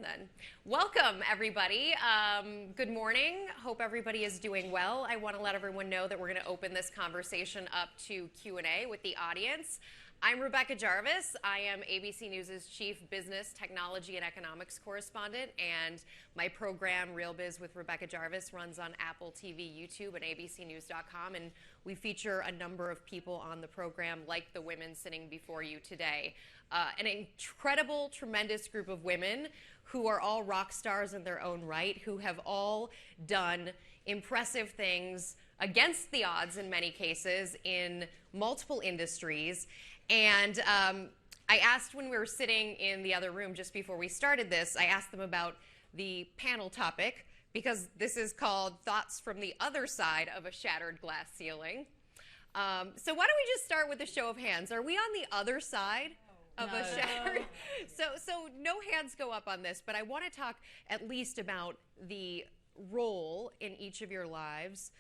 then. Welcome, everybody. Good morning. Hope everybody is doing well. I want to let everyone know that we're going to open this conversation up to Q&A with the audience. I'm Rebecca Jarvis. I am ABC News' Chief Business, Technology, and Economics Correspondent, and my program, Real Biz with Rebecca Jarvis, runs on Apple TV, YouTube, and abcnews.com, and we feature a number of people on the program, like the women sitting before you today. An incredible, tremendous group of women who are all rock stars in their own right, who have all done impressive things against the odds in many cases in multiple industries. And I asked when we were sitting in the other room just before we started this, I asked them about the panel topic, because this is called Thoughts from the Other Side of a Shattered Glass Ceiling. So why don't we just start with a show of hands? Are we on the other side of a shattered? So no hands go up on this, but I want to talk at least about the role in each of your lives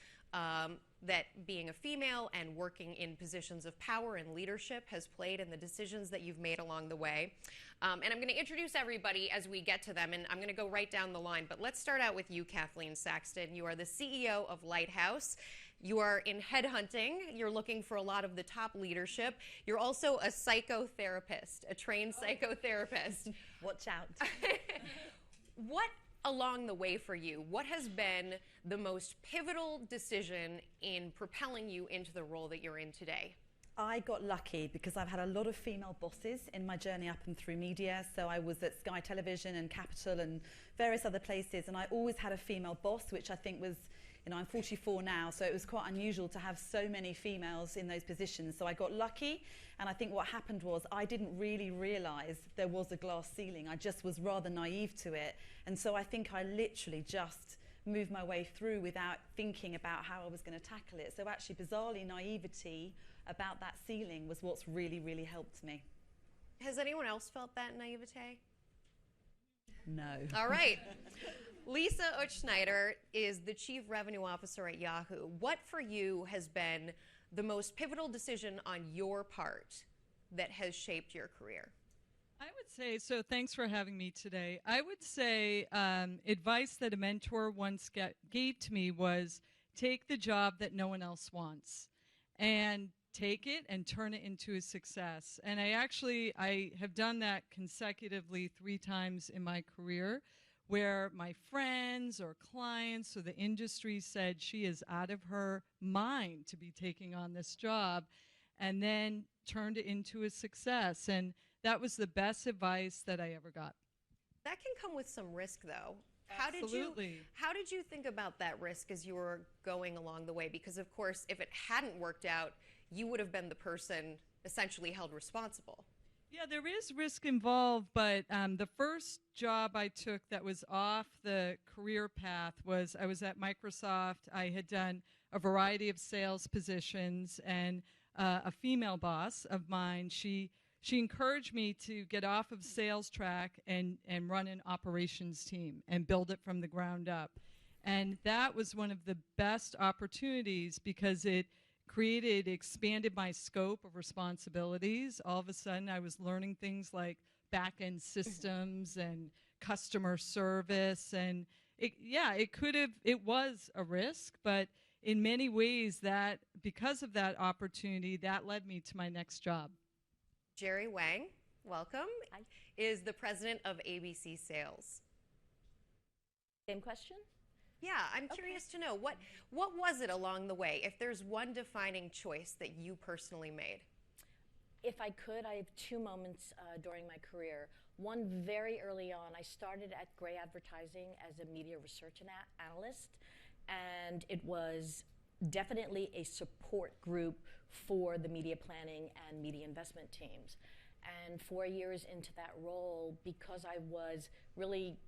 that being a female and working in positions of power and leadership has played in the decisions that you've made along the way. And I'm going to introduce everybody as we get to them, and I'm going to go right down the line. But let's start out with you, Kathleen Saxton. You are the CEO of Lighthouse. You are in headhunting. You're looking for a lot of the top leadership. You're also a psychotherapist, a trained psychotherapist. Watch out. What along the way for you, what has been the most pivotal decision in propelling you into the role that you're in today? I got lucky because I've had a lot of female bosses in my journey up and through media. So I was at Sky Television and Capital and various other places, and I always had a female boss, which I think was, I'm 44 now, so it was quite unusual to have so many females in those positions. So I got lucky, and I think what happened was I didn't really realize there was a glass ceiling. I just was rather naive to it. And so I think I literally just moved my way through without thinking about how I was going to tackle it. So actually, bizarrely, naivety about that ceiling was what's really, really helped me. Has anyone else felt that naivete? No. All right. Lisa Utzschneider is the Chief Revenue Officer at Yahoo. What for you has been the most pivotal decision on your part that has shaped your career? I would say, so thanks for having me today. I would say advice that a mentor once gave to me was take the job that no one else wants and take it and turn it into a success. And I have done that consecutively 3 times in my career, where my friends or clients or the industry said she is out of her mind to be taking on this job, and then turned it into a success. And that was the best advice that I ever got. That can come with some risk, though. Absolutely. How did you think about that risk as you were going along the way? Because, of course, if it hadn't worked out, you would have been the person essentially held responsible. Yeah, there is risk involved, but the first job I took that was off the career path was I was at Microsoft. I had done a variety of sales positions, and a female boss of mine, she encouraged me to get off of sales track and run an operations team and build it from the ground up. And that was one of the best opportunities because it expanded my scope of responsibilities. All of a sudden, I was learning things like back-end systems and customer service. And it was a risk, but in many ways because of that opportunity, that led me to my next job. Geri Wang, welcome, Hi. is the president of ABC Sales. Same question? Yeah, I'm curious to know, what was it along the way, if there's one defining choice that you personally made? If I could, I have 2 moments during my career. One very early on, I started at Gray Advertising as a media research analyst, and it was definitely a support group for the media planning and media investment teams. And 4 years into that role, because I was really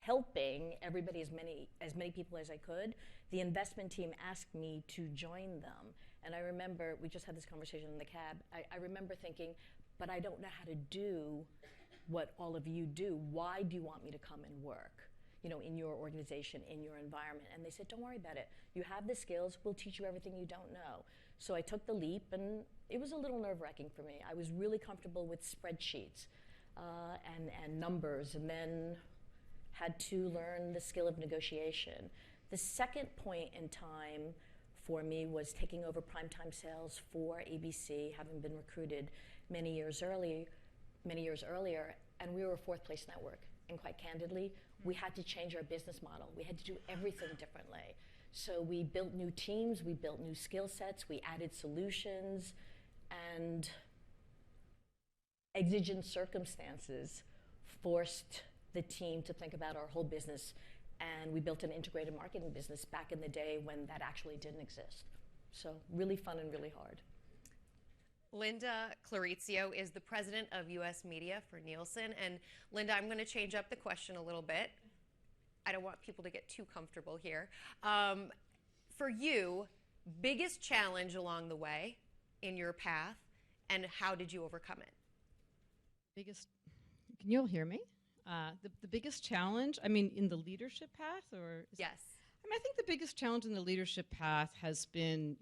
helping everybody, as many people as I could, the investment team asked me to join them. And I remember, we just had this conversation in the cab, I remember thinking, but I don't know how to do what all of you do. Why do you want me to come and work, in your organization, in your environment? And they said, don't worry about it. You have the skills, we'll teach you everything you don't know. So I took the leap, and it was a little nerve-wracking for me. I was really comfortable with spreadsheets. and numbers, and then had to learn the skill of negotiation. The second point in time for me was taking over primetime sales for ABC, having been recruited many years earlier, and we were a fourth place network. And quite candidly, we had to change our business model. We had to do everything differently. So we built new teams, we built new skill sets, we added solutions, and exigent circumstances forced the team to think about our whole business, and we built an integrated marketing business back in the day when that actually didn't exist. So really fun and really hard. Lynda Clarizio is the president of U.S. Media for Nielsen. And Lynda, I'm going to change up the question a little bit. I don't want people to get too comfortable here. For you, biggest challenge along the way in your path, and how did you overcome it? Can you all hear me? The biggest challenge, I mean, in the leadership path, or? Yes. I mean, I think the biggest challenge in the leadership path has been,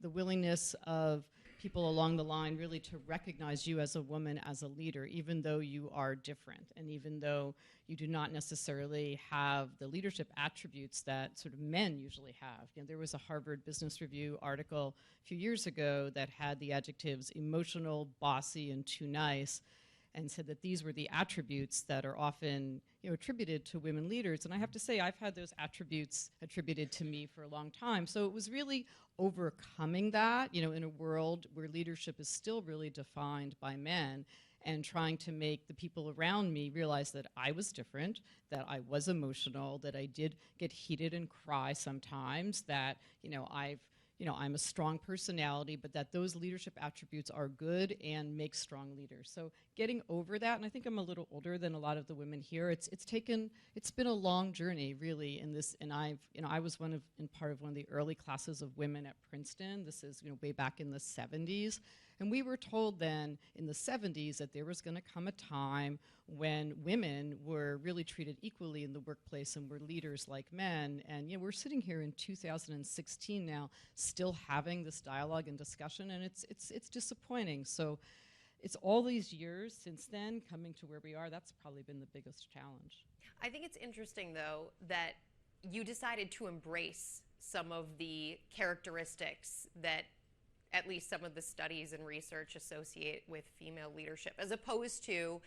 the willingness of people along the line really to recognize you as a woman, as a leader, even though you are different, and even though you do not necessarily have the leadership attributes that sort of men usually have. There was a Harvard Business Review article a few years ago that had the adjectives emotional, bossy, and too nice, and said that these were the attributes that are often attributed to women leaders. And I have to say, I've had those attributes attributed to me for a long time. So it was really overcoming that, in a world where leadership is still really defined by men, and trying to make the people around me realize that I was different, that I was emotional, that I did get heated and cry sometimes, that, I'm a strong personality, but that those leadership attributes are good and make strong leaders. So getting over that, and I think I'm a little older than a lot of the women here. It's been a long journey, really, in this. And I was part of one of the early classes of women at Princeton. This is, way back in the 70s. And we were told then in the 70s that there was going to come a time when women were really treated equally in the workplace and were leaders like men. And we're sitting here in 2016 now, still having this dialogue and discussion, and it's disappointing. So it's all these years since then coming to where we are. That's probably been the biggest challenge. I think it's interesting, though, that you decided to embrace some of the characteristics that at least some of the studies and research associate with female leadership, as opposed to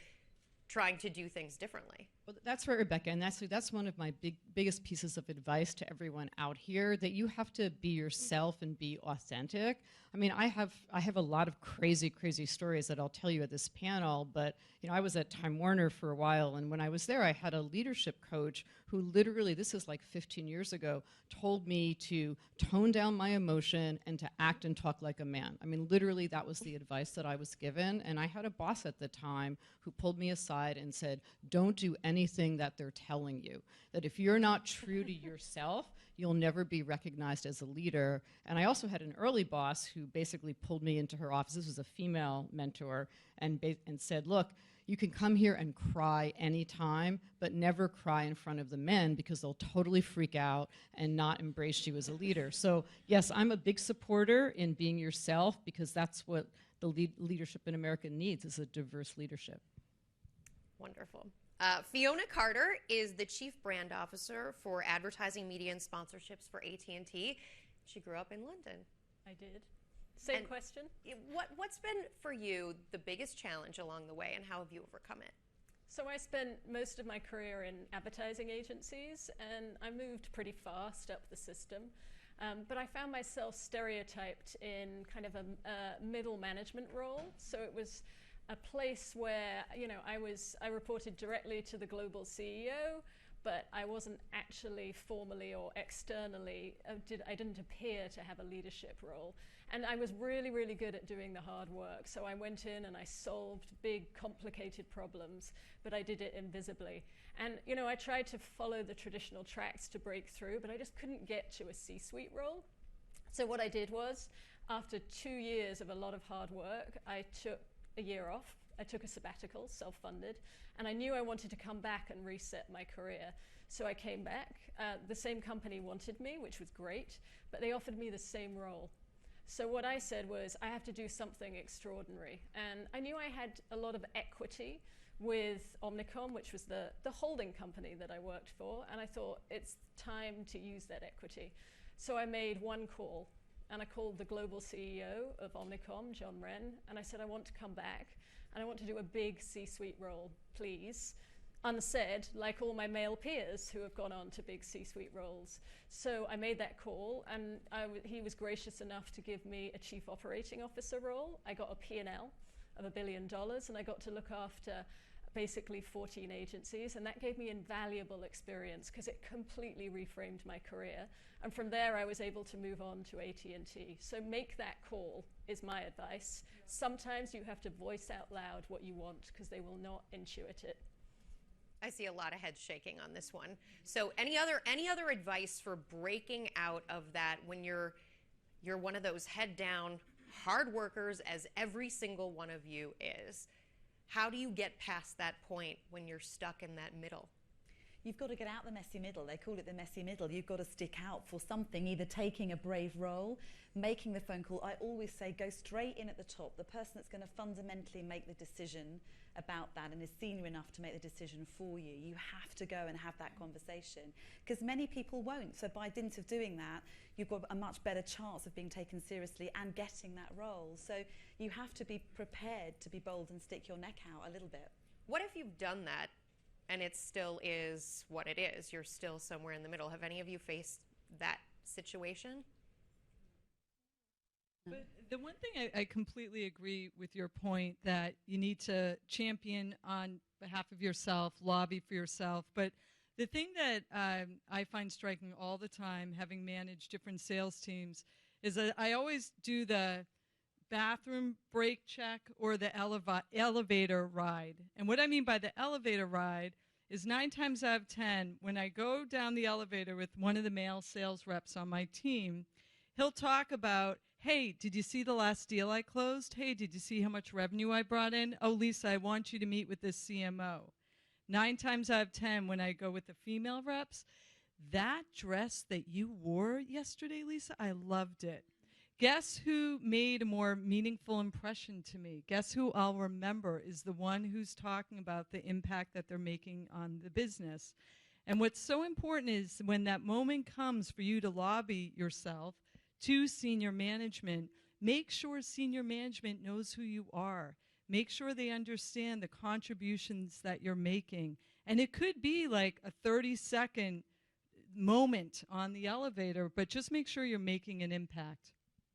trying to do things differently. Well, that's right, Rebecca, and that's one of my biggest pieces of advice to everyone out here, that you have to be yourself and be authentic. I mean, I have a lot of crazy stories that I'll tell you at this panel, but I was at Time Warner for a while, and when I was there, I had a leadership coach who literally, this is like 15 years ago, told me to tone down my emotion and to act and talk like a man. I mean, literally, that was the advice that I was given, and I had a boss at the time who pulled me aside and said, don't do anything that they're telling you, that if you're not true to yourself, you'll never be recognized as a leader. And I also had an early boss who basically pulled me into her office. This was a female mentor, and said, look, you can come here and cry anytime, but never cry in front of the men, because they'll totally freak out and not embrace you as a leader. So yes, I'm a big supporter in being yourself, because that's what the leadership in America needs, is a diverse leadership. Wonderful. Fiona Carter is the Chief Brand Officer for Advertising, Media, and Sponsorships for AT&T. She grew up in London. I did. Same question. What's been, for you, the biggest challenge along the way, and how have you overcome it? So I spent most of my career in advertising agencies, and I moved pretty fast up the system. But I found myself stereotyped in kind of a middle management role. So it was a place where, I reported directly to the global CEO, but I wasn't actually formally or externally, I didn't appear to have a leadership role. And I was really, really good at doing the hard work. So I went in and I solved big, complicated problems, but I did it invisibly. And, I tried to follow the traditional tracks to break through, but I just couldn't get to a C-suite role. So what I did was, after 2 years of a lot of hard work, I took a year off. I took a sabbatical, self-funded, and I knew I wanted to come back and reset my career. So I came back. The same company wanted me, which was great, but they offered me the same role. So what I said was, I have to do something extraordinary. And I knew I had a lot of equity with Omnicom, which was the holding company that I worked for, and I thought it's time to use that equity. So I made one call, and I called the global CEO of Omnicom, John Wren, and I said, I want to come back, and I want to do a big C-suite role, please. Unsaid, like all my male peers who have gone on to big C-suite roles. So I made that call, and he was gracious enough to give me a chief operating officer role. I got a P&L of $1 billion, and I got to look after basically 14 agencies, and that gave me invaluable experience because it completely reframed my career. And from there, I was able to move on to AT&T. So make that call is my advice. Sometimes you have to voice out loud what you want because they will not intuit it. I see a lot of heads shaking on this one. So any other advice for breaking out of that when you're one of those head down hard workers, as every single one of you is? How do you get past that point when you're stuck in that middle? You've got to get out the messy middle. They call it the messy middle. You've got to stick out for something, either taking a brave role, making the phone call. I always say go straight in at the top. The person that's going to fundamentally make the decision about that and is senior enough to make the decision for you. You have to go and have that conversation, because many people won't. So by dint of doing that, you've got a much better chance of being taken seriously and getting that role. So you have to be prepared to be bold and stick your neck out a little bit. What if you've done that and it still is what it is? You're still somewhere in the middle. Have any of you faced that situation? But the one thing I completely agree with your point that you need to champion on behalf of yourself, lobby for yourself. But the thing that I find striking all the time, having managed different sales teams, is that I always do the bathroom break check or the elevator ride. And what I mean by the elevator ride is 9 times out of 10, when I go down the elevator with one of the male sales reps on my team, he'll talk about, hey, did you see the last deal I closed? Hey, did you see how much revenue I brought in? Oh, Lisa, I want you to meet with this CMO. 9 times out of 10, when I go with the female reps, that dress that you wore yesterday, Lisa, I loved it. Guess who made a more meaningful impression to me? Guess who I'll remember is the one who's talking about the impact that they're making on the business. And what's so important is when that moment comes for you to lobby yourself to senior management, make sure senior management knows who you are. Make sure they understand the contributions that you're making. And it could be like a 30-second moment on the elevator, but just make sure you're making an impact.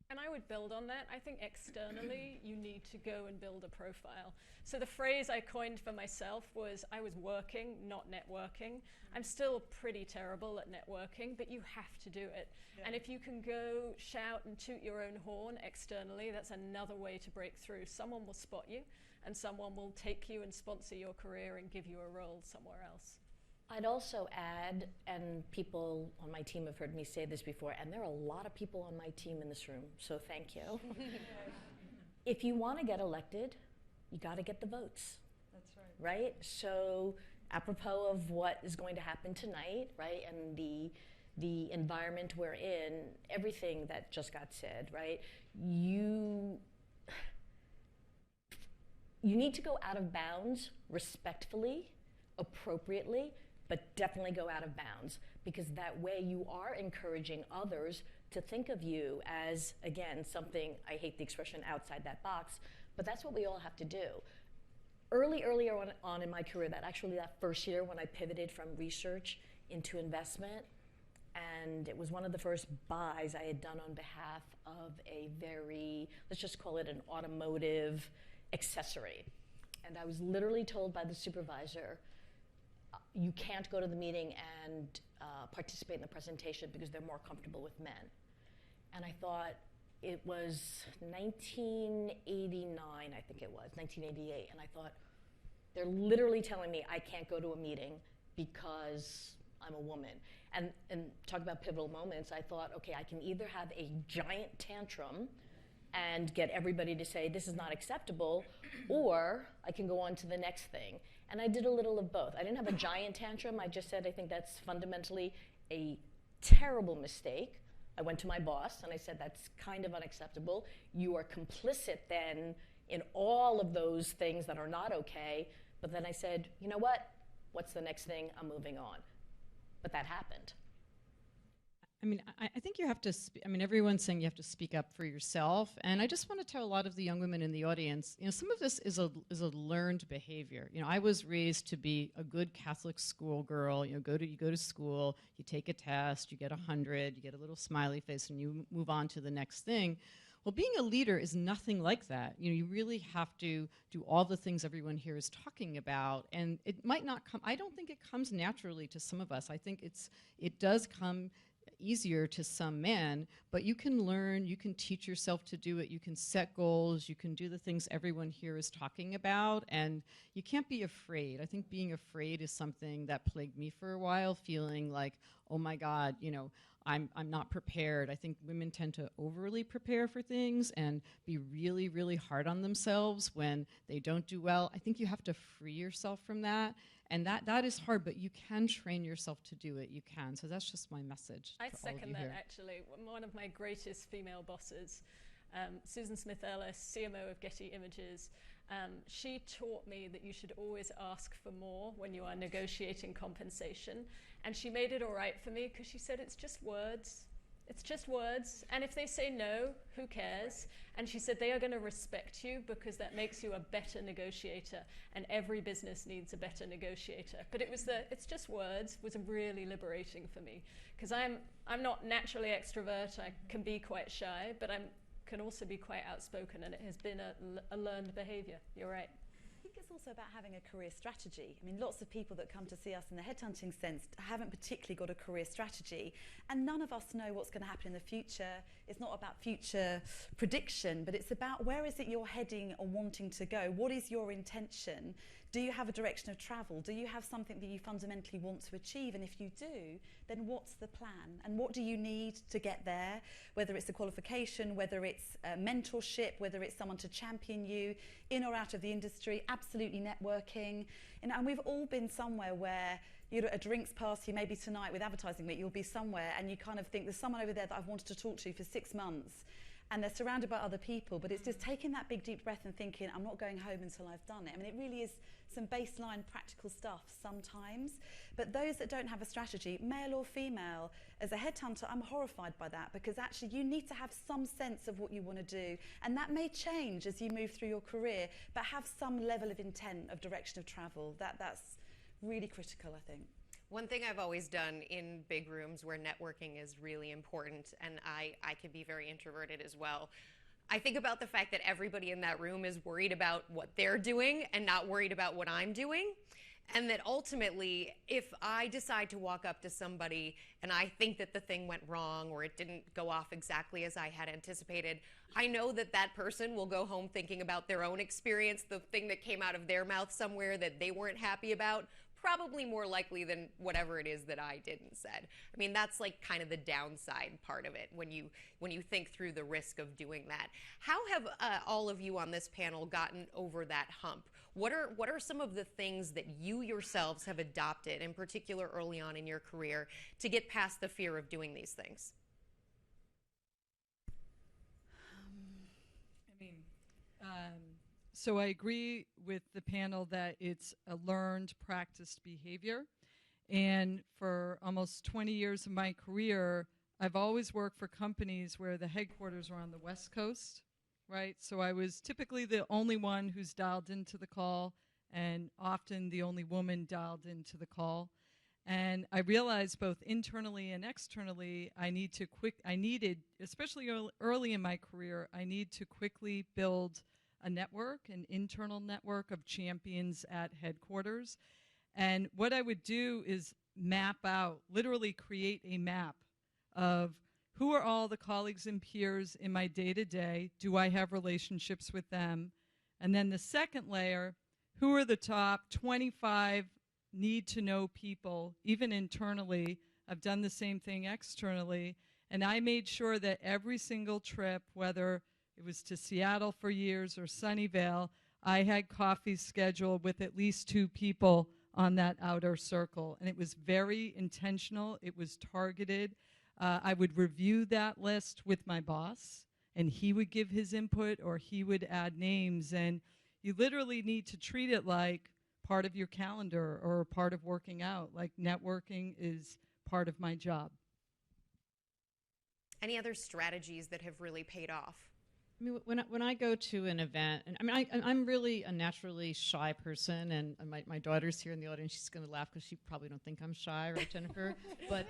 And I would build on that. I think externally, you need to go and build a profile. So the phrase I coined for myself was, I was working, not networking. I'm still pretty terrible at networking, but you have to do it. Yeah. And if you can go shout and toot your own horn externally, that's another way to break through. Someone will spot you, and someone will take you and sponsor your career and give you a role somewhere else. I'd also add, and people on my team have heard me say this before, and there are a lot of people on my team in this room, so thank you. If you want to get elected, you got to get the votes. That's right. Right? So apropos of what is going to happen tonight, right, and the environment we're in, everything that just got said, right, you need to go out of bounds respectfully, appropriately, but definitely go out of bounds, because that way you are encouraging others to think of you as, again, something, I hate the expression outside that box, but that's what we all have to do. Earlier on in my career, that first year when I pivoted from research into investment, and it was one of the first buys I had done on behalf of a very, let's just call it an automotive accessory. And I was literally told by the supervisor, you can't go to the meeting and participate in the presentation because they're more comfortable with men. And I thought, it was 1989, I think it was, 1988, and I thought, they're literally telling me I can't go to a meeting because I'm a woman. And talk about pivotal moments, I thought, okay, I can either have a giant tantrum and get everybody to say this is not acceptable, or I can go on to the next thing. And I did a little of both. I didn't have a giant tantrum. I just said I think that's fundamentally a terrible mistake. I went to my boss and I said that's kind of unacceptable. You are complicit then in all of those things that are not okay, But then I said, you know what? What's the next thing? I'm moving on. But that happened. I mean, I think you have to, everyone's saying you have to speak up for yourself. And I just want to tell a lot of the young women in the audience, some of this is a learned behavior. I was raised to be a good Catholic school girl. You go to school, you take a test, you get 100, you get a little smiley face, and you move on to the next thing. Well, being a leader is nothing like that. You really have to do all the things everyone here is talking about, and it might not come, I don't think it comes naturally to some of us. I think it does come easier to some men, but you can learn, you can teach yourself to do it, you can set goals, you can do the things everyone here is talking about, and you can't be afraid. I think being afraid is something that plagued me for a while, feeling like, oh my God, I'm not prepared. I think women tend to overly prepare for things and be really, really hard on themselves when they don't do well. I think you have to free yourself from that. And that is hard, but you can train yourself to do it. You can. So that's just my message. I second that, actually. One of my greatest female bosses, Susan Smith-Ellis, CMO of Getty Images, she taught me that you should always ask for more when you are negotiating compensation. And she made it all right for me because she said, it's just words. It's just words. And if they say no, who cares? And she said, they are going to respect you because that makes you a better negotiator. And every business needs a better negotiator. But it's just words was really liberating for me. Because I'm not naturally extrovert. I can be quite shy, but I can also be quite outspoken. And it has been a learned behavior. You're right. I think it's also about having a career strategy. I mean, lots of people that come to see us in the headhunting sense haven't particularly got a career strategy, and none of us know what's going to happen in the future. It's not about future prediction, but it's about where is it you're heading or wanting to go? What is your intention? Do you have a direction of travel? Do you have something that you fundamentally want to achieve? And if you do, then what's the plan? And what do you need to get there? Whether it's a qualification, whether it's a mentorship, whether it's someone to champion you in or out of the industry, absolutely networking. And we've all been somewhere where you're at a drinks party, maybe tonight with Advertising Week, you'll be somewhere and you kind of think there's someone over there that I've wanted to talk to for 6 months. And they're surrounded by other people, but it's just taking that big deep breath and thinking, I'm not going home until I've done it. I mean, it really is some baseline practical stuff sometimes. But those that don't have a strategy, male or female, as a headhunter, I'm horrified by that, because actually you need to have some sense of what you want to do. And that may change as you move through your career, but have some level of intent of direction of travel. That's really critical, I think. One thing I've always done in big rooms where networking is really important, and I can be very introverted as well, I think about the fact that everybody in that room is worried about what they're doing and not worried about what I'm doing. And that ultimately, if I decide to walk up to somebody and I think that the thing went wrong or it didn't go off exactly as I had anticipated, I know that that person will go home thinking about their own experience, the thing that came out of their mouth somewhere that they weren't happy about, probably more likely than whatever it is that I did and said. I mean, that's like kind of the downside part of it when you think through the risk of doing that. How have all of you on this panel gotten over that hump? What are some of the things that you yourselves have adopted, in particular early on in your career, to get past the fear of doing these things? So I agree with the panel that it's a learned, practiced behavior. And for almost 20 years of my career, I've always worked for companies where the headquarters are on the West Coast, right? So I was typically the only one who's dialed into the call, and often the only woman dialed into the call. And I realized both internally and externally, I needed, especially early in my career, I need to quickly build a network, an internal network of champions at headquarters. And what I would do is map out, literally create a map of who are all the colleagues and peers in my day-to-day, do I have relationships with them? And then the second layer, who are the top 25 need-to-know people, even internally? I've done the same thing externally, and I made sure that every single trip, whether it was to Seattle for years or Sunnyvale, I had coffee scheduled with at least 2 people on that outer circle. And it was very intentional. It was targeted. I would review that list with my boss, and he would give his input or he would add names. And you literally need to treat it like part of your calendar or part of working out. Like, networking is part of my job. Any other strategies that have really paid off? I mean, when I go to an event, and I mean, I'm really a naturally shy person, and my daughter's here in the audience. She's going to laugh because she probably don't think I'm shy, right, Jennifer? But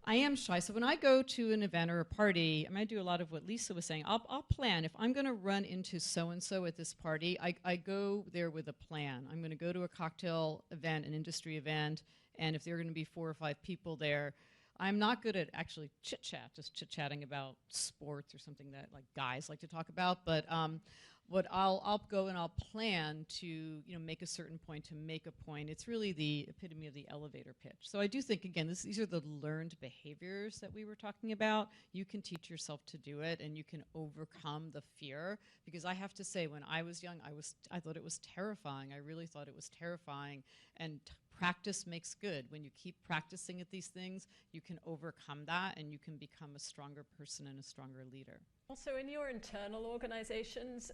I am shy. So when I go to an event or a party, I mean, I do a lot of what Lisa was saying. I'll plan. If I'm going to run into so-and-so at this party, I go there with a plan. I'm going to go to a cocktail event, an industry event, and if there are going to be 4 or 5 people there, I'm not good at actually chit-chat, just chit-chatting about sports or something that like guys like to talk about. But what I'll go and I'll plan to make a certain point, to make a point. It's really the epitome of the elevator pitch. So I do think, again, these are the learned behaviors that we were talking about. You can teach yourself to do it, and you can overcome the fear. Because I have to say, when I was young, I thought it was terrifying. I really thought it was terrifying. And practice makes good. When you keep practicing at these things, you can overcome that, and you can become a stronger person and a stronger leader. Also, in your internal organizations,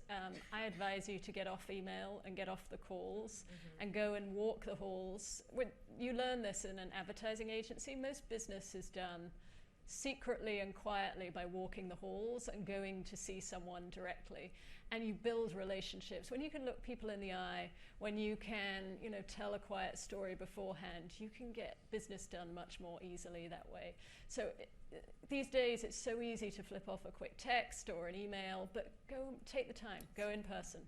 I advise you to get off email and get off the calls and go and walk the halls. You learn this in an advertising agency. Most business is done secretly and quietly by walking the halls and going to see someone directly. And you build relationships. When you can look people in the eye, when you can, tell a quiet story beforehand, you can get business done much more easily that way. So these days, it's so easy to flip off a quick text or an email, but go take the time, go in person.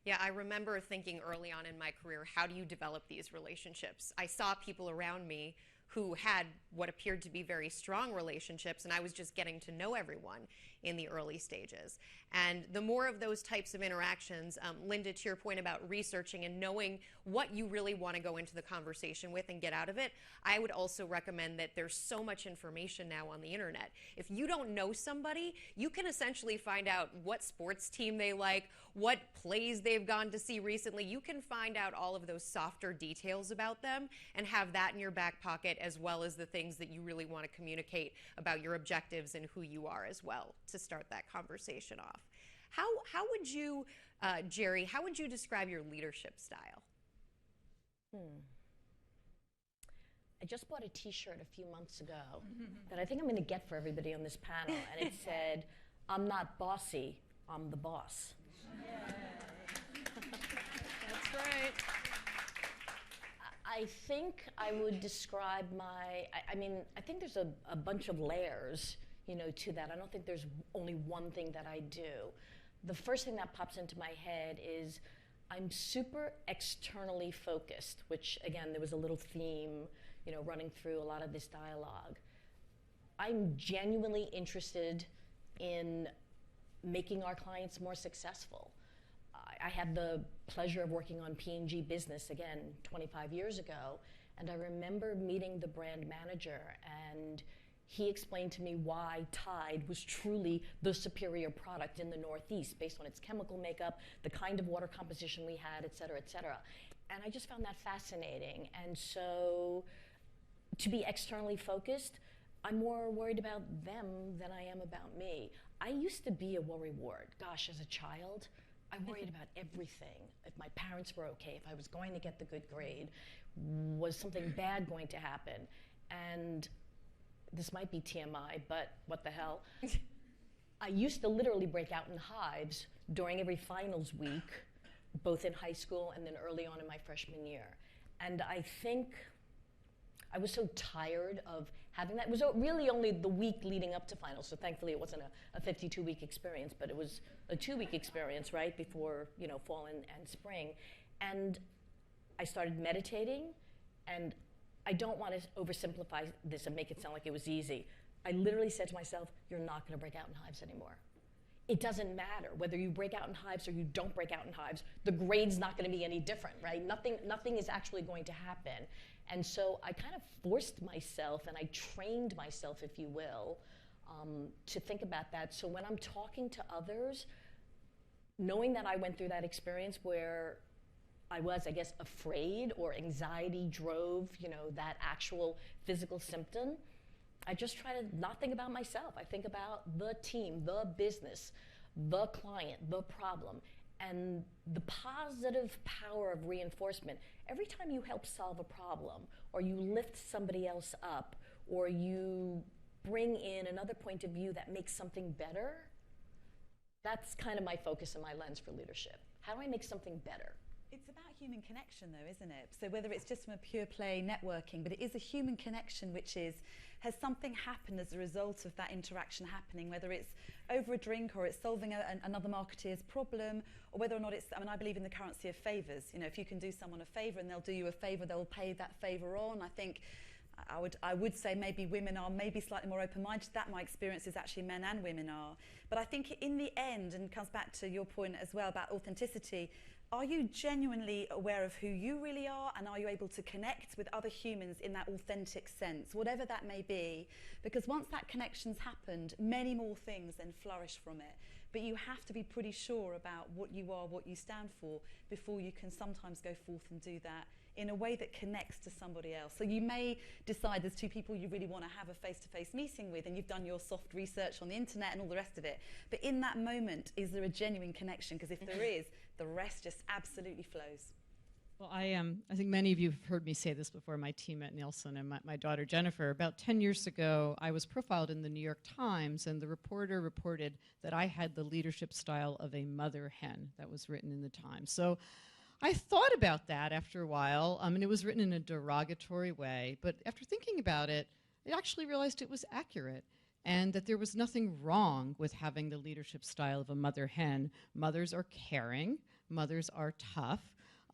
Yeah, I remember thinking early on in my career, how do you develop these relationships? I saw people around me who had what appeared to be very strong relationships, and I was just getting to know everyone in the early stages. And the more of those types of interactions, Lynda, to your point about researching and knowing what you really want to go into the conversation with and get out of it, I would also recommend that there's so much information now on the internet. If you don't know somebody, you can essentially find out what sports team they like, what plays they've gone to see recently. You can find out all of those softer details about them and have that in your back pocket, as well as the things that you really want to communicate about your objectives and who you are as well, to start that conversation off. How would you, Geri, how would you describe your leadership style? I just bought a t-shirt a few months ago that I think I'm going to get for everybody on this panel, and it said, "I'm not bossy, I'm the boss." That's right. I think I would describe I think there's a bunch of layers, to that. I don't think there's only one thing that I do. The first thing that pops into my head is I'm super externally focused, which, again, there was a little theme, running through a lot of this dialogue. I'm genuinely interested in making our clients more successful. I had the pleasure of working on P&G Business, again, 25 years ago, and I remember meeting the brand manager, and he explained to me why Tide was truly the superior product in the Northeast based on its chemical makeup, the kind of water composition we had, et cetera, et cetera. And I just found that fascinating. And so to be externally focused, I'm more worried about them than I am about me. I used to be a worrywart. Gosh, as a child, I worried about everything. If my parents were okay, if I was going to get the good grade, was something bad going to happen? And this might be TMI, but what the hell? I used to literally break out in hives during every finals week, both in high school and then early on in my freshman year. And I think I was so tired of having that. It was really only the week leading up to finals, so thankfully it wasn't a 52-week experience, but it was a 2-week experience, right, before fall and spring. And I started meditating, and I don't want to oversimplify this and make it sound like it was easy. I literally said to myself, you're not going to break out in hives anymore. It doesn't matter whether you break out in hives or you don't break out in hives. The grade's not going to be any different, right? Nothing is actually going to happen. And so I kind of forced myself, and I trained myself, if you will, to think about that. So when I'm talking to others, knowing that I went through that experience where I was, I guess, afraid or anxiety drove, that actual physical symptom, I just try to not think about myself. I think about the team, the business, the client, the problem. and the positive power of reinforcement. Every time you help solve a problem, or you lift somebody else up, or you bring in another point of view that makes something better, that's kind of my focus and my lens for leadership. How do I make something better? It's about human connection, though, isn't it? So whether it's just from a pure play networking, but it is a human connection, which is, has something happened as a result of that interaction happening, whether it's over a drink or it's solving another marketeer's problem, or whether or not it's, I mean, I believe in the currency of favours. You know, if you can do someone a favour and they'll do you a favour, they'll pay that favour on. I think I would say maybe women are maybe slightly more open-minded. That my experience is actually men and women are. But I think in the end, and comes back to your point as well about authenticity, are you genuinely aware of who you really are, and are you able to connect with other humans in that authentic sense, whatever that may be? Because once that connection's happened, many more things then flourish from it. But you have to be pretty sure about what you are, what you stand for, before you can sometimes go forth and do that in a way that connects to somebody else. So you may decide there's two people you really want to have a face-to-face meeting with, and you've done your soft research on the internet and all the rest of it. But in that moment, is there a genuine connection? Because if there is, the rest just absolutely flows. Well, I think many of you have heard me say this before, my team at Nielsen and my daughter Jennifer. About 10 years ago, I was profiled in the New York Times, and the reporter reported that I had the leadership style of a mother hen. That was written in the Times. So I thought about that after a while, and it was written in a derogatory way. But after thinking about it, I actually realized it was accurate, and that there was nothing wrong with having the leadership style of a mother hen. Mothers are caring, mothers are tough,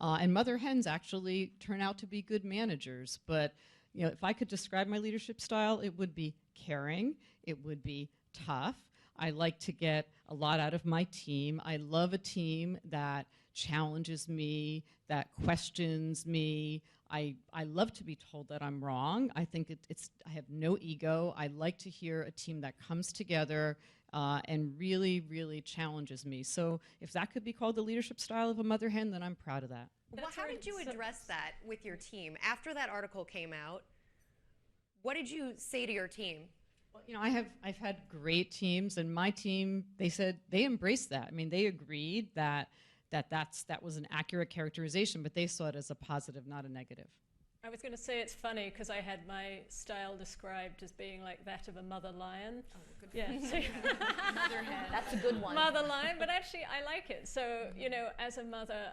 and mother hens actually turn out to be good managers. But you know, if I could describe my leadership style, it would be caring, it would be tough. I like to get a lot out of my team. I love a team that challenges me, that questions me. I love to be told that I'm wrong. I think I have no ego. I like to hear a team that comes together and really, really challenges me. So if that could be called the leadership style of a mother hen, then I'm proud of that. Well, how did you address that with your team? After that article came out, what did you say to your team? Well, you know, I've had great teams, and my team, they said they embraced that. I mean, they agreed that was an accurate characterization, but they saw it as a positive, not a negative. I was going to say it's funny because I had my style described as being like that of a mother lion. Oh, good. Yeah, Mother hen. That's a good one. Mother lion, but actually I like it. So, you know, as a mother,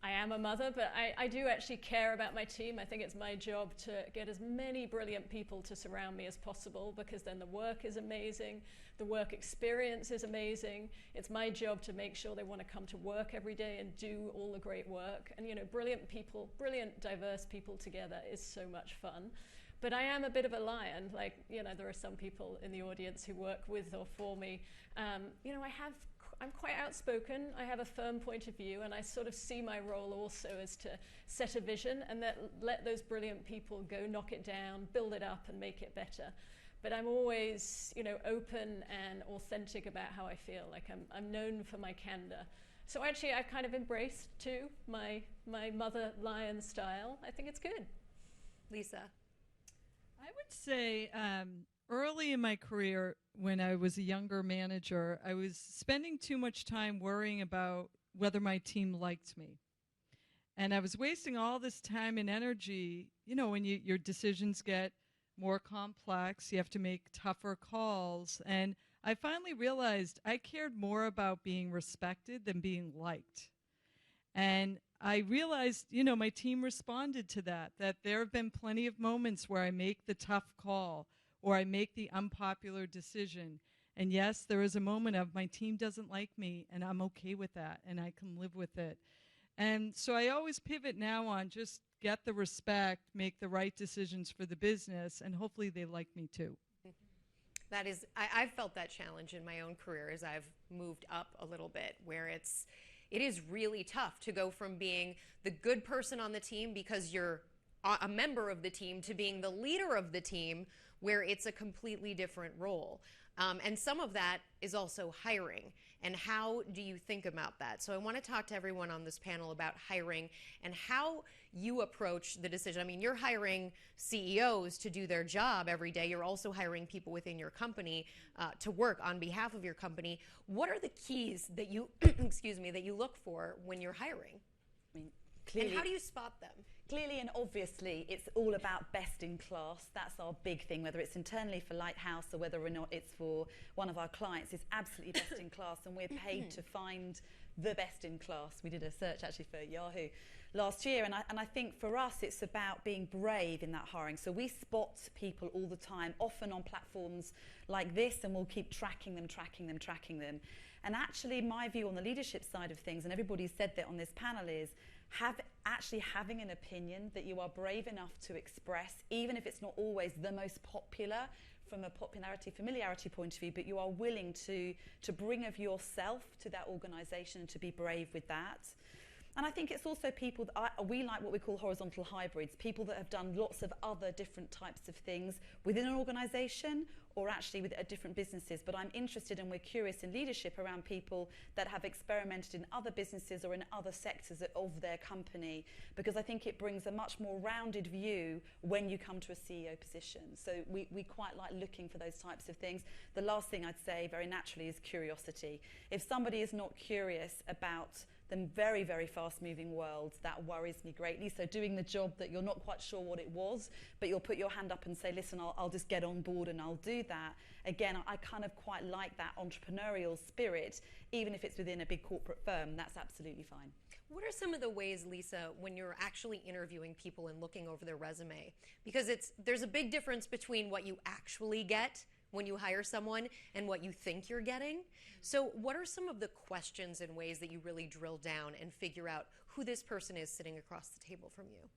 I am a mother, but I do actually care about my team. I think it's my job to get as many brilliant people to surround me as possible, because then the work is amazing, the work experience is amazing. It's my job to make sure they want to come to work every day and do all the great work. And you know, brilliant people, brilliant, diverse people together is so much fun. But I am a bit of a lion. Like, you know, there are some people in the audience who work with or for me. You know, I'm quite outspoken, I have a firm point of view, and I sort of see my role also as to set a vision and let those brilliant people go knock it down, build it up and make it better. But I'm always, you know, open and authentic about how I feel. Like I'm known for my candor. So actually I kind of embraced too my mother lion style. I think it's good. Lisa? I would say early in my career, when I was a younger manager, I was spending too much time worrying about whether my team liked me. And I was wasting all this time and energy. You know, when your decisions get more complex, you have to make tougher calls. And I finally realized I cared more about being respected than being liked. And I realized, you know, my team responded to that there have been plenty of moments where I make the tough call, or I make the unpopular decision. And yes, there is a moment of my team doesn't like me, and I'm okay with that, and I can live with it. And so I always pivot now on just get the respect, make the right decisions for the business, and hopefully they like me too. That is, I've felt that challenge in my own career as I've moved up a little bit, where it is really tough to go from being the good person on the team because you're a member of the team to being the leader of the team, where it's a completely different role. And some of that is also hiring. and how do you think about that? So I want to talk to everyone on this panel about hiring and how you approach the decision. I mean, you're hiring CEOs to do their job every day. You're also hiring people within your company to work on behalf of your company. What are the keys that you, excuse me, that you look for when you're hiring? I mean, clearly, and how do you spot them? Clearly and obviously, it's all about best in class. That's our big thing, whether it's internally for Lighthouse or whether or not it's for one of our clients. It's absolutely best in class, and we're paid to find the best in class. We did a search actually for Yahoo last year, and I think for us it's about being brave in that hiring. So we spot people all the time, often on platforms like this, and we'll keep tracking them. And actually my view on the leadership side of things, and everybody's said that on this panel, is having an opinion that you are brave enough to express, even if it's not always the most popular from a familiarity point of view, but you are willing to bring of yourself to that organization and to be brave with that. And I think it's also people that we like what we call horizontal hybrids, people that have done lots of other different types of things within an organization or actually with different businesses. But I'm interested and we're curious in leadership around people that have experimented in other businesses or in other sectors of their company, because I think it brings a much more rounded view when you come to a CEO position. So we quite like looking for those types of things. The last thing I'd say very naturally is curiosity. If somebody is not curious about the very, very fast-moving world, that worries me greatly. So doing the job that you're not quite sure what it was, but you'll put your hand up and say, listen, I'll just get on board and I'll do that. Again, I kind of quite like that entrepreneurial spirit, even if it's within a big corporate firm, that's absolutely fine. What are some of the ways, Lisa, when you're actually interviewing people and looking over their resume? Because there's a big difference between what you actually get when you hire someone and what you think you're getting. So what are some of the questions and ways that you really drill down and figure out who this person is sitting across the table from you?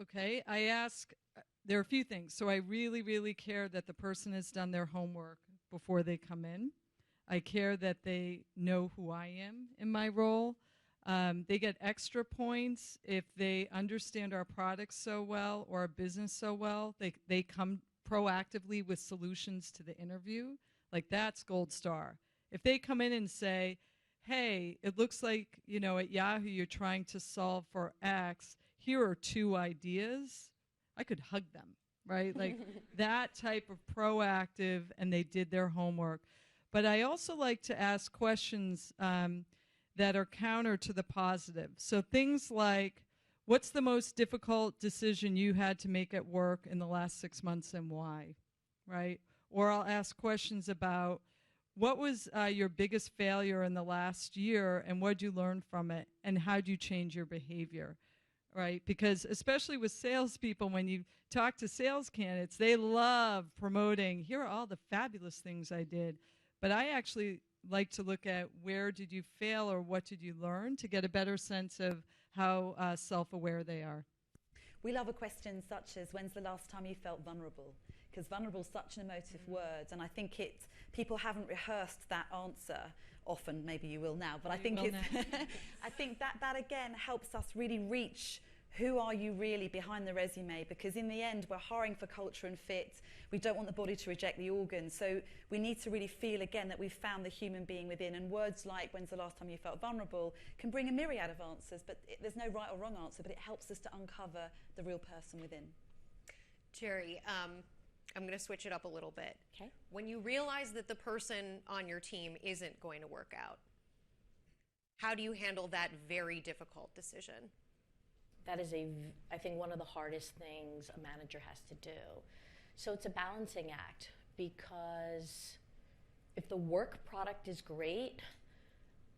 Okay, I ask, there are a few things. So I really, really care that the person has done their homework before they come in. I care that they know who I am in my role. They get extra points if they understand our products so well or our business so well. They come proactively with solutions to the interview. Like, that's gold star. If they come in and say, hey, it looks like, at Yahoo you're trying to solve for X, here are 2 ideas, I could hug them, right? Like that type of proactive, and they did their homework. But I also like to ask questions that are counter to the positive. So things like, what's the most difficult decision you had to make at work in the last 6 months and why, right? Or I'll ask questions about, what was your biggest failure in the last year and what did you learn from it and how did you change your behavior, right? Because especially with salespeople, when you talk to sales candidates, they love promoting, here are all the fabulous things I did. But I actually like to look at, where did you fail or what did you learn, to get a better sense of how self-aware they are. We love a question such as, when's the last time you felt vulnerable? Because vulnerable is such an emotive word, and I think people haven't rehearsed that answer often. Maybe you will now, but I think I think that again helps us really reach who are you really behind the resume, because in the end we're hiring for culture and fit. We don't want the body to reject the organ, so we need to really feel again that we've found the human being within, and words like, when's the last time you felt vulnerable, can bring a myriad of answers, but there's no right or wrong answer, but it helps us to uncover the real person within. Geri, I'm going to switch it up a little bit. Okay. When you realize that the person on your team isn't going to work out, how do you handle that very difficult decision? That is, I think, one of the hardest things a manager has to do. So it's a balancing act, because if the work product is great,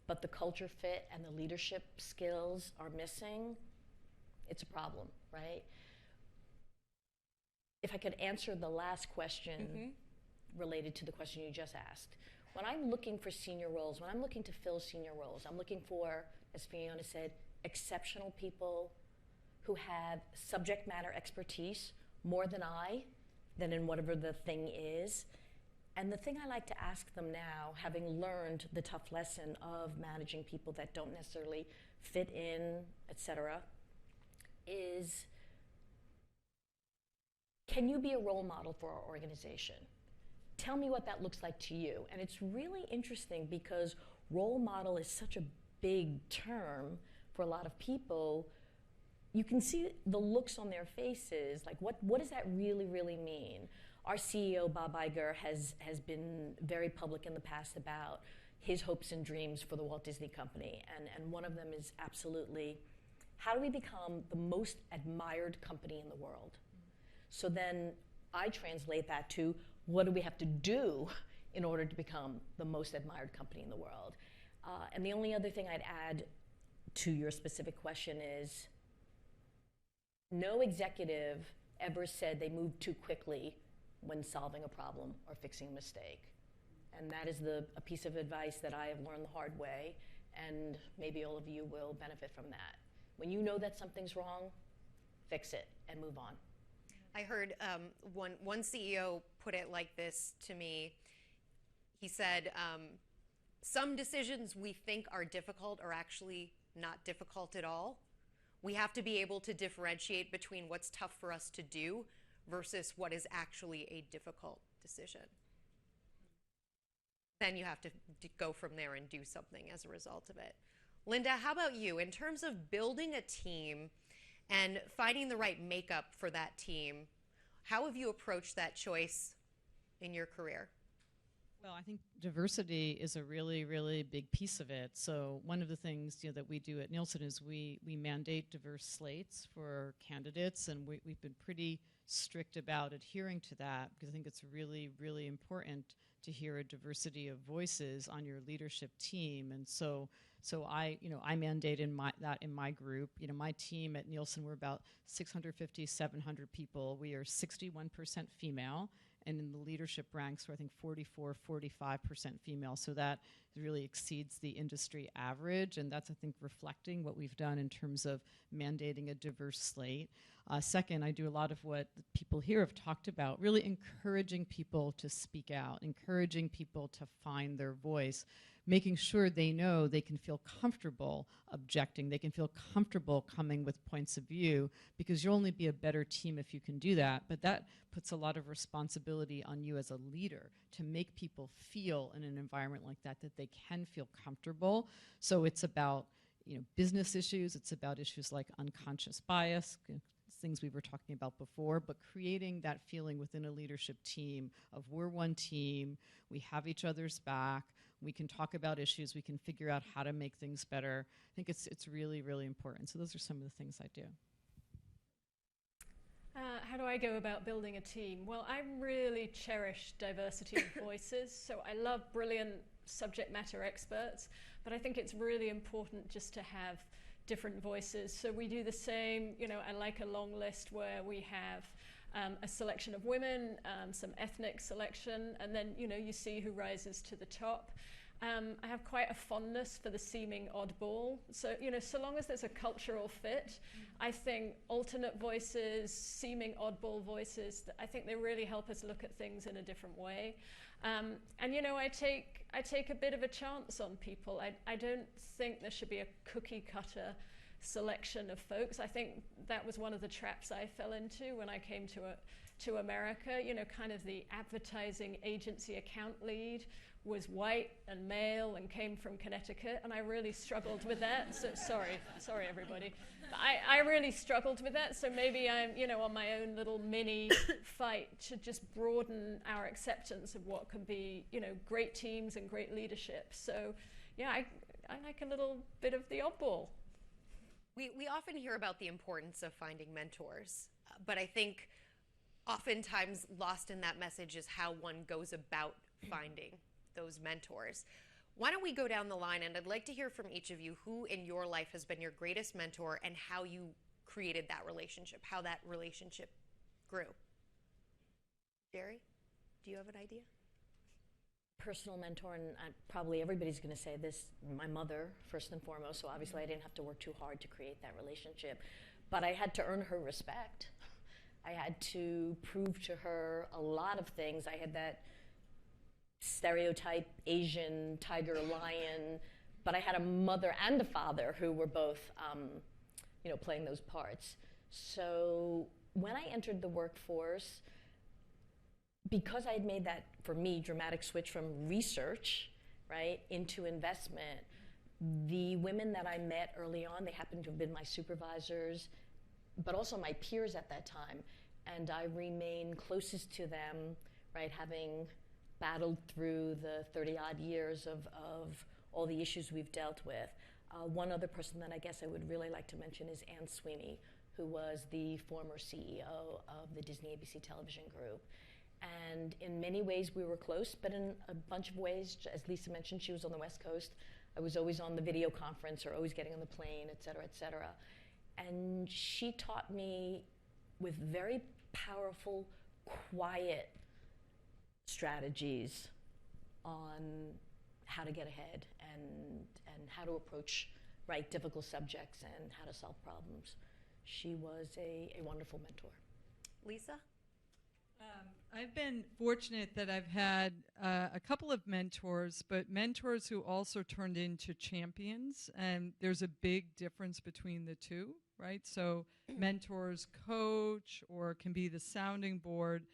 but the culture fit and the leadership skills are missing, it's a problem, right? If I could answer the last question related to the question you just asked. When I'm looking for senior roles, when I'm looking to fill senior roles, I'm looking for, as Fiona said, exceptional people who have subject matter expertise more than in whatever the thing is. And the thing I like to ask them now, having learned the tough lesson of managing people that don't necessarily fit in, etc., is, can you be a role model for our organization? tell me what that looks like to you. And it's really interesting because role model is such a big term for a lot of people. You can see the looks on their faces, like what does that really, really mean? Our CEO, Bob Iger, has been very public in the past about his hopes and dreams for the Walt Disney Company. And one of them is absolutely, how do we become the most admired company in the world? So then I translate that to, what do we have to do in order to become the most admired company in the world? And the only other thing I'd add to your specific question is, no executive ever said they moved too quickly when solving a problem or fixing a mistake. And that is a piece of advice that I have learned the hard way, and maybe all of you will benefit from that. When you know that something's wrong, fix it and move on. I heard one CEO put it like this to me. He said, some decisions we think are difficult are actually not difficult at all. We have to be able to differentiate between what's tough for us to do versus what is actually a difficult decision. Then you have to go from there and do something as a result of it. Lynda, how about you? In terms of building a team and finding the right makeup for that team, how have you approached that choice in your career? Well, I think diversity is a really, really big piece of it. So one of the things that we do at Nielsen is we mandate diverse slates for candidates, and we've been pretty strict about adhering to that, because I think it's really, really important to hear a diversity of voices on your leadership team. And so I mandate that in my group. My team at Nielsen, we're about 650, 700 people. We are 61% female. And in the leadership ranks, we're, I think, 44, 45% female. So that really exceeds the industry average. And that's, I think, reflecting what we've done in terms of mandating a diverse slate. Second, I do a lot of what people here have talked about, really encouraging people to speak out, encouraging people to find their voice, making sure they know they can feel comfortable objecting, they can feel comfortable coming with points of view, because you'll only be a better team if you can do that. But that puts a lot of responsibility on you as a leader to make people feel in an environment like that they can feel comfortable. So it's about business issues, it's about issues like unconscious bias, things we were talking about before, but creating that feeling within a leadership team of we're one team, we have each other's back, we can talk about issues, we can figure out how to make things better. I think it's really, really important. So those are some of the things I do. How do I go about building a team? Well, I really cherish diversity of voices. So I love brilliant subject matter experts, but I think it's really important just to have different voices. So we do the same, I like a long list where we have a selection of women, some ethnic selection, and then, you see who rises to the top. I have quite a fondness for the seeming oddball. So, so long as there's a cultural fit, I think alternate voices, seeming oddball voices, I think they really help us look at things in a different way. And, I take a bit of a chance on people. I don't think there should be a cookie cutter selection of folks. I think that was one of the traps I fell into when I came to America. Kind of the advertising agency account lead was white and male and came from Connecticut, and I really struggled with that. So sorry everybody. I really struggled with that. So maybe I'm on my own little mini fight to just broaden our acceptance of what can be great teams and great leadership. So yeah, I like a little bit of the oddball. We often hear about the importance of finding mentors, but I think oftentimes lost in that message is how one goes about finding those mentors. Why don't we go down the line, and I'd like to hear from each of you who in your life has been your greatest mentor and how you created that relationship, how that relationship grew. Geri, do you have an idea? Personal mentor, and probably everybody's going to say this, my mother, first and foremost, so obviously I didn't have to work too hard to create that relationship, but I had to earn her respect. I had to prove to her a lot of things. I had that stereotype Asian tiger lion, but I had a mother and a father who were both playing those parts. So when I entered the workforce, because I had made that, for me, dramatic switch from research, right, into investment, the women that I met early on, they happened to have been my supervisors, but also my peers at that time. And I remain closest to them, right, having battled through the 30-odd years of all the issues we've dealt with. One other person that I guess I would really like to mention is Anne Sweeney, who was the former CEO of the Disney ABC television group. And in many ways we were close, but in a bunch of ways, as Lisa mentioned, she was on the West Coast. I was always on the video conference or always getting on the plane, et cetera, et cetera. And she taught me with very powerful, quiet strategies on how to get ahead and how to approach, right, difficult subjects and how to solve problems. She was a wonderful mentor. Lisa? I've been fortunate that I've had a couple of mentors, but mentors who also turned into champions, and there's a big difference between the two, right? So mentors coach or can be the sounding board.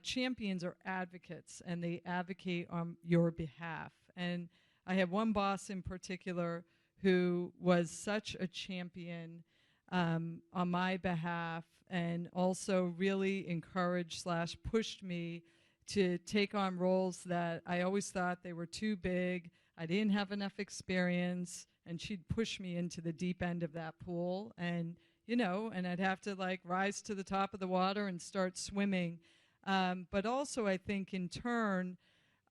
Champions are advocates, and they advocate on your behalf. And I have one boss in particular who was such a champion on my behalf, and also really encouraged / pushed me to take on roles that I always thought they were too big. I didn't have enough experience, and she'd push me into the deep end of that pool, and and I'd have to like rise to the top of the water and start swimming. But also I think in turn,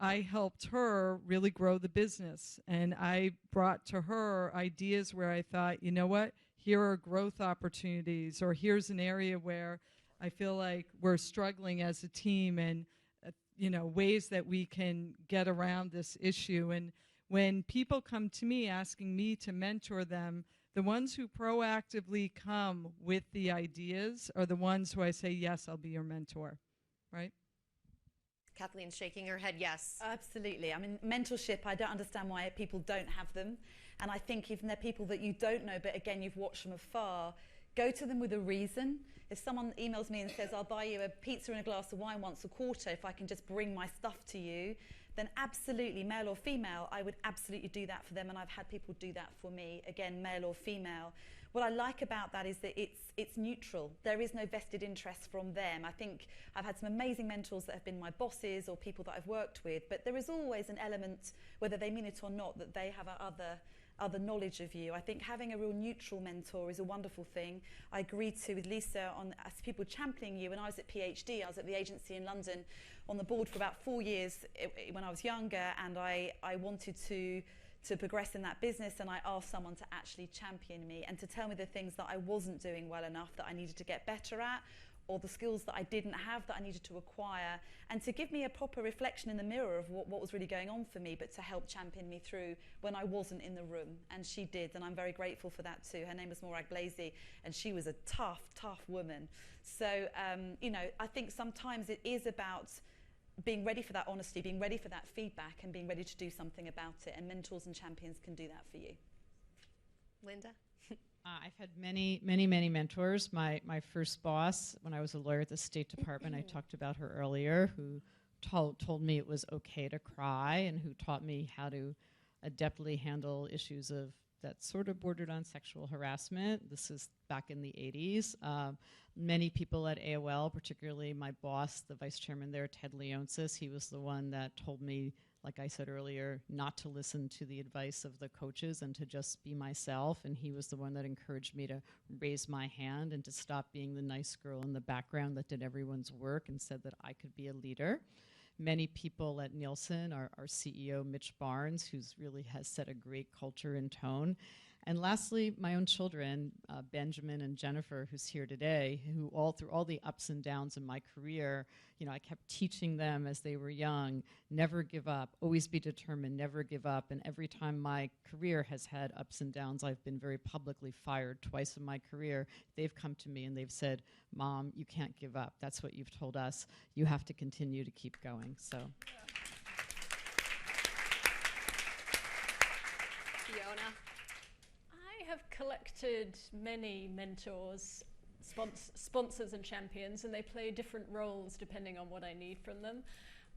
I helped her really grow the business, and I brought to her ideas where I thought, you know what? Here are growth opportunities, or here's an area where I feel like we're struggling as a team, and ways that we can get around this issue. And when people come to me asking me to mentor them, the ones who proactively come with the ideas are the ones who I say, yes, I'll be your mentor, right? Kathleen's shaking her head yes. Absolutely. I mean, mentorship, I don't understand why people don't have them. And I think even they're people that you don't know, but again, you've watched from afar, go to them with a reason. If someone emails me and says, I'll buy you a pizza and a glass of wine once a quarter if I can just bring my stuff to you, then absolutely, male or female, I would absolutely do that for them. And I've had people do that for me, again, male or female. What I like about that is that it's neutral. There is no vested interest from them. I think I've had some amazing mentors that have been my bosses or people that I've worked with, but there is always an element, whether they mean it or not, that they have other knowledge of you. I think having a real neutral mentor is a wonderful thing. I agreed with Lisa on as people championing you. When I was at PhD, I was at the agency in London on the board for about 4 years when I was younger, and I wanted to progress in that business, and I asked someone to actually champion me and to tell me the things that I wasn't doing well enough that I needed to get better at, or the skills that I didn't have that I needed to acquire, and to give me a proper reflection in the mirror of what was really going on for me, but to help champion me through when I wasn't in the room. And she did, and I'm very grateful for that too. Her name was Morag Blazy, and she was a tough woman. So, I think sometimes it is about being ready for that honesty, being ready for that feedback, and being ready to do something about it. And mentors and champions can do that for you. Lynda? I've had many mentors. My first boss, when I was a lawyer at the State Department, I talked about her earlier, who told me it was okay to cry, and who taught me how to adeptly handle issues of that sort of bordered on sexual harassment. This is back in the 80s. Many people at AOL, particularly my boss, the vice chairman there, Ted Leonsis, he was the one that told me, like I said earlier, not to listen to the advice of the coaches and to just be myself. And he was the one that encouraged me to raise my hand and to stop being the nice girl in the background that did everyone's work and said that I could be a leader. Many people at Nielsen, our CEO, Mitch Barnes, who's really has set a great culture and tone. And lastly, my own children, Benjamin and Jennifer, who's here today, who through all the ups and downs in my career, I kept teaching them as they were young, never give up, always be determined, never give up. And every time my career has had ups and downs, I've been very publicly fired twice in my career. They've come to me and they've said, Mom, you can't give up. That's what you've told us. You have to continue to keep going. So. Fiona? I have collected many mentors sponsors and champions, and they play different roles depending on what I need from them.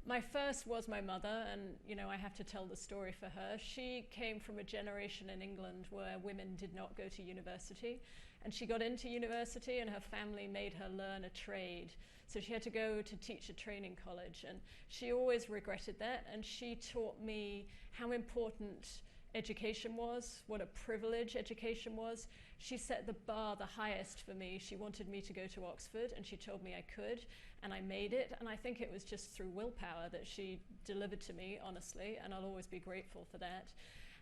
My first was my mother, and I have to tell the story for her. She came from a generation in England where women did not go to university, and she got into university and her family made her learn a trade. So she had to go to teacher training college, and she always regretted that, and she taught me how important education was, what a privilege education was. She set the bar the highest for me. She wanted me to go to Oxford, and she told me I could, and I made it. And I think it was just through willpower that she delivered to me, honestly, and I'll always be grateful for that.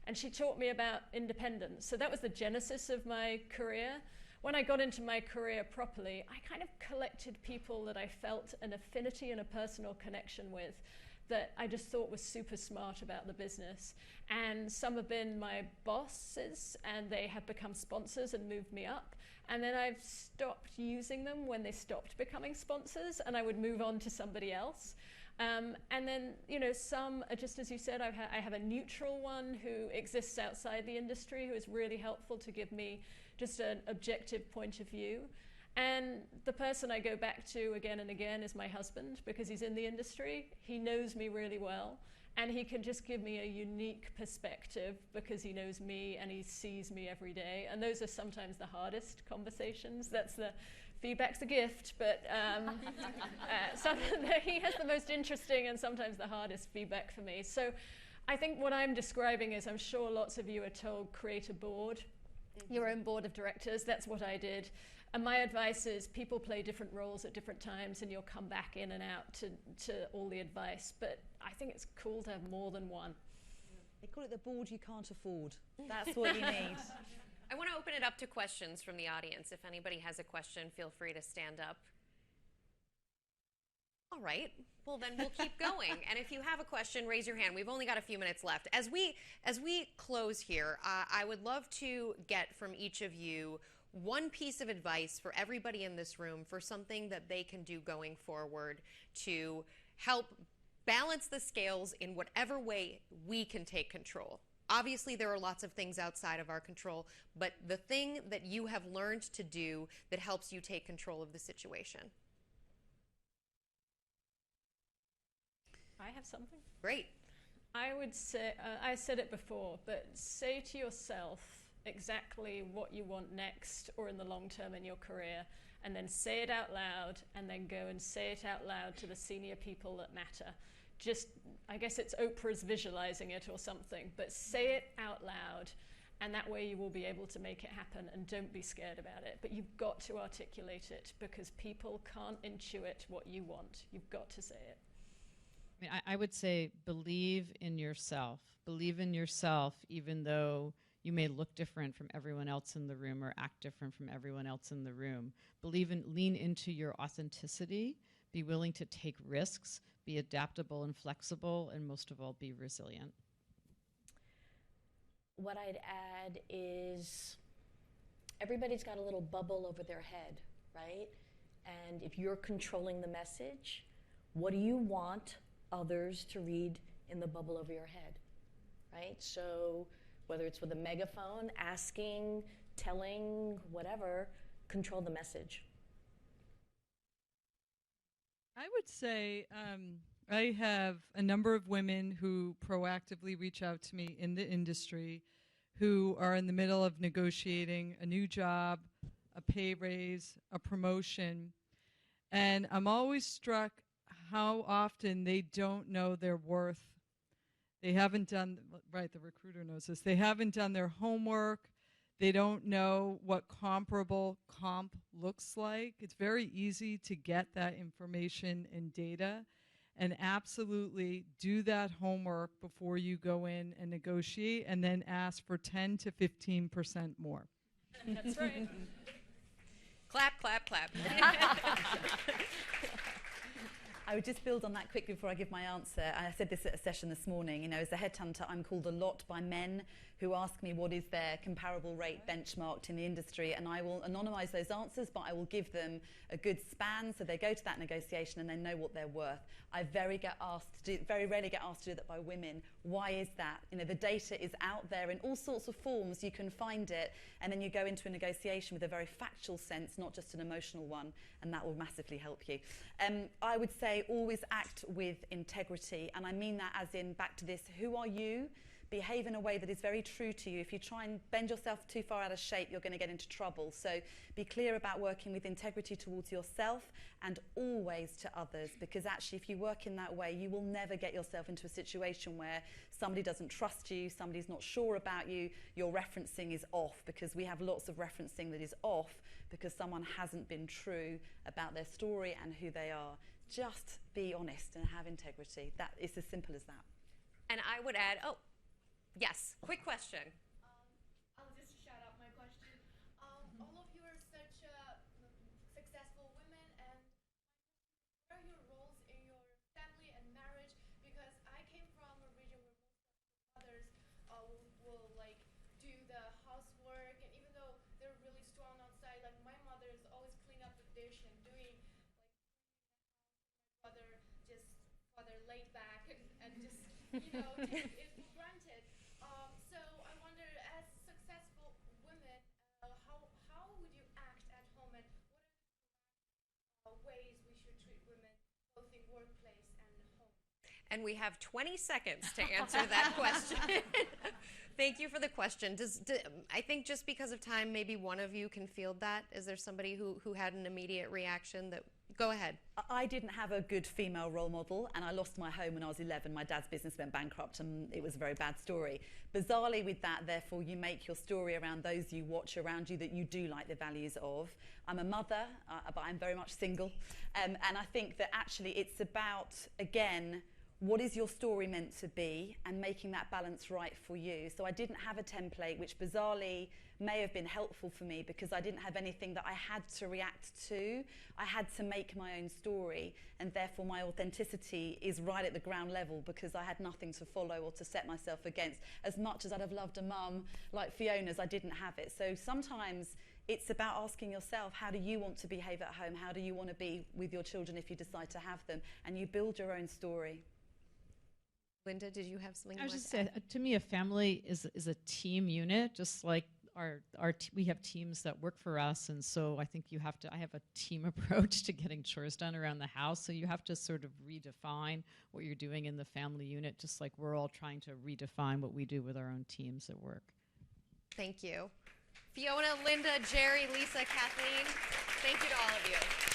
And she taught me about independence. So that was the genesis of my career. When I got into my career properly, I kind of collected people that I felt an affinity and a personal connection with, that I just thought was super smart about the business. And some have been my bosses, and they have become sponsors and moved me up. And then I've stopped using them when they stopped becoming sponsors, and I would move on to somebody else. And then, some, just as you said, I have a neutral one who exists outside the industry, who is really helpful to give me just an objective point of view. And the person I go back to again and again is my husband, because he's in the industry. He knows me really well, and he can just give me a unique perspective because he knows me and he sees me every day. And those are sometimes the hardest conversations. That's the feedback's a gift, but he has the most interesting and sometimes the hardest feedback for me. So I think what I'm describing is, I'm sure lots of you are told, create a board, your own board of directors. That's what I did. And my advice is, people play different roles at different times, and you'll come back in and out to all the advice. But I think it's cool to have more than one. They call it the board you can't afford. That's what you need. I want to open it up to questions from the audience. If anybody has a question, feel free to stand up. All right. Well, then we'll keep going. And if you have a question, raise your hand. We've only got a few minutes left. As we close here, I would love to get from each of you one piece of advice for everybody in this room for something that they can do going forward to help balance the scales in whatever way we can take control. Obviously, there are lots of things outside of our control, but the thing that you have learned to do that helps you take control of the situation. I have something. Great. I would say, I said it before, but say to yourself exactly what you want next or in the long term in your career, and then say it out loud, and then go and say it out loud to the senior people that matter. Just, I guess it's Oprah's visualizing it or something, but say it out loud, and that way you will be able to make it happen, and don't be scared about it. But you've got to articulate it, because people can't intuit what you want. You've got to say it. I mean, I would say believe in yourself. Believe in yourself, even though you may look different from everyone else in the room or act different from everyone else in the room. Lean into your authenticity, be willing to take risks, be adaptable and flexible, and most of all, be resilient. What I'd add is, everybody's got a little bubble over their head, right? And if you're controlling the message, what do you want others to read in the bubble over your head, right? So whether it's with a megaphone, asking, telling, whatever, control the message. I would say I have a number of women who proactively reach out to me in the industry, who are in the middle of negotiating a new job, a pay raise, a promotion. And I'm always struck how often they don't know their worth. They haven't done, right, the recruiter knows this, they haven't done their homework. They don't know what comparable comp looks like. It's very easy to get that information and data, and absolutely do that homework before you go in and negotiate, and then ask for 10 to 15% more. That's right. Clap, clap, clap. I would just build on that quickly before I give my answer. I said this at a session this morning. You know, as a headhunter, I'm called a lot by men who ask me what is their comparable rate benchmarked in the industry, and I will anonymise those answers, but I will give them a good span so they go to that negotiation and they know what they're worth. I very rarely get asked to do that by women. Why is that? You know, the data is out there in all sorts of forms. You can find it, and then you go into a negotiation with a very factual sense, not just an emotional one, and that will massively help you. I would say always act with integrity, and I mean that as in, back to this, who are you? Behave in a way that is very true to you. If you try and bend yourself too far out of shape, you're going to get into trouble. So be clear about working with integrity towards yourself and always to others, because actually if you work in that way, you will never get yourself into a situation where somebody doesn't trust you, somebody's not sure about you, your referencing is off, because we have lots of referencing that is off because someone hasn't been true about their story and who they are. Just be honest and have integrity. That is as simple as that. And I would add, yes, quick question. I'll just shout out my question. All of you are such successful women, and what are your roles in your family and marriage? Because I came from a region where most of the mothers will like do the housework, and even though they're really strong outside, like my mother is always cleaning up the dish and doing like father laid back and just take it for granted. So I wonder, as successful women, how would you act at home, and what are the ways we should treat women both in workplace and home? And we have 20 seconds to answer that question. Thank you for the question. I think just because of time, maybe one of you can field that. Is there somebody who had an immediate reaction that... Go ahead. I didn't have a good female role model, and I lost my home when I was 11. My dad's business went bankrupt, and it was a very bad story. Bizarrely with that, therefore, you make your story around those you watch around you that you do like the values of. I'm a mother, but I'm very much single. And I think that actually it's about, again, what is your story meant to be, and making that balance right for you. So I didn't have a template, which bizarrely may have been helpful for me, because I didn't have anything that I had to react to. I had to make my own story, and therefore my authenticity is right at the ground level, because I had nothing to follow or to set myself against. As much as I'd have loved a mum like Fiona's, I didn't have it. So sometimes it's about asking yourself, how do you want to behave at home? How do you want to be with your children if you decide to have them? And you build your own story. Lynda, did you have something? I was just saying, to me, a family is a team unit, just like we have teams that work for us, and so I think I have a team approach to getting chores done around the house. So you have to sort of redefine what you're doing in the family unit, just like we're all trying to redefine what we do with our own teams at work. Thank you. Fiona, Lynda, Geri, Lisa, Kathleen, thank you to all of you.